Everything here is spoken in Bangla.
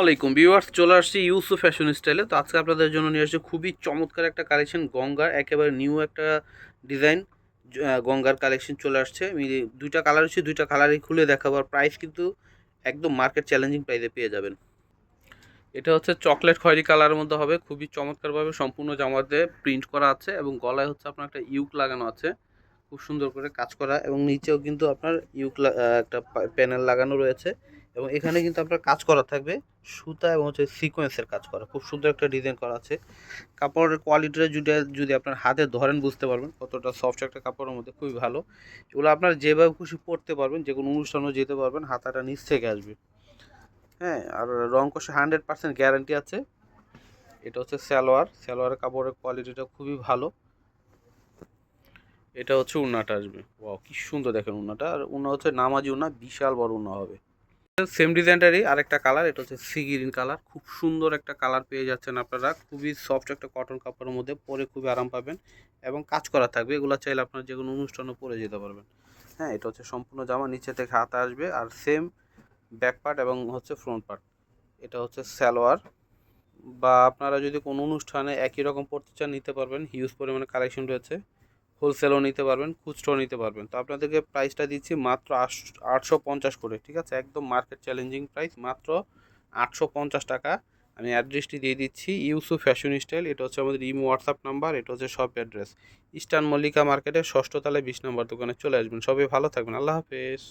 আলাইকুম ভিউয়ার্স, চলে আসছি ইউসুফ ফ্যাশন স্টাইলে। তো আজকে আপনাদের জন্য নিয়ে আসছি খুবই চমৎকার একটা কালেকশন, গঙ্গার একেবারে নিউ একটা ডিজাইন। গঙ্গার কালেকশন চলে আসছে। আমি দুইটা কালার হচ্ছে, দুইটা কালারই খুলে দেখাবো। আর প্রাইস কিন্তু একদম মার্কেট চ্যালেঞ্জিং প্রাইসে পেয়ে যাবেন। এটা হচ্ছে চকলেট খয়েরি কালারের মধ্যে হবে, খুবই চমৎকারভাবে সম্পূর্ণ জামাতে প্রিন্ট করা আছে এবং গলায় হচ্ছে আপনার একটা ইউক লাগানো আছে, খুব সুন্দর করে কাজ করা। এবং নিচেও কিন্তু আপনার একটা প্যানেল লাগানো রয়েছে এবং এখানে কিন্তু আপনার কাজ করা থাকবে সুতা এবং হচ্ছে সিকোয়েন্সের কাজ করা, খুব সুন্দর একটা ডিজাইন করা আছে। কাপড়ের কোয়ালিটিটা যদি যদি আপনার হাতে ধরেন বুঝতে পারবেন কতটা সফট একটা কাপড়ের মধ্যে, খুবই ভালো। এগুলো আপনার যেভাবে খুশি পরতে পারবেন, যে কোনো অনুষ্ঠানেও যেতে পারবেন, হাতাটা নিচ থেকে আসবে। হ্যাঁ, আর রং কষে 100% গ্যারান্টি আছে। এটা হচ্ছে সালোয়ারের কাপড়ের কোয়ালিটিটা খুবই ভালো। এটা হচ্ছে উন্নাটা আসবে, ওয়াও কি সুন্দর দেখেন উন্নাটা। আর উন্না হচ্ছে নামাজি উন্না, বিশাল বড় উন্না হবে। সেম ডিজাইনটারই আরেকটা কালার, এটা হচ্ছে সি গ্রিন কালার, খুব সুন্দর একটা কালার পেয়ে যাচ্ছেন আপনারা। খুবই সফট একটা কটন কাপড়ের মধ্যে, পরে খুবই আরাম পাবেন এবং কাজ করা থাকবে। এগুলো চাইলে আপনার যে কোনো অনুষ্ঠানও পরে যেতে পারবেন। হ্যাঁ, এটা হচ্ছে সম্পূর্ণ জামা, নিচে থেকে হাতা আসবে আর সেম ব্যাক পার্ট এবং হচ্ছে ফ্রন্ট পার্ট। এটা হচ্ছে সালোয়ার। বা আপনারা যদি কোনো অনুষ্ঠানে একই রকম পড়তে চান নিতে পারবেন, হিউজ পরিমাণে কালেকশন রয়েছে। হোলসেলও নিতে পারবেন, খুচরোও নিতে পারবেন। তো আপনাদেরকে প্রাইসটা দিচ্ছি মাত্র 850 করে, ঠিক আছে? একদম মার্কেট চ্যালেঞ্জিং প্রাইস, মাত্র 850 টাকা। আমি অ্যাড্রেসটি দিয়ে দিচ্ছি, ইউসুফ ফ্যাশন স্টাইল। এটা হচ্ছে আমাদের ইমো হোয়াটসঅ্যাপ নাম্বার, এটা হচ্ছে শপ অ্যাড্রেস ইস্টার্ন মল্লিকা মার্কেটের 6ষ্ঠ তলায় 20 নম্বর দোকানে চলে আসবেন। সবাই ভালো থাকবেন, আল্লাহ হাফেজ।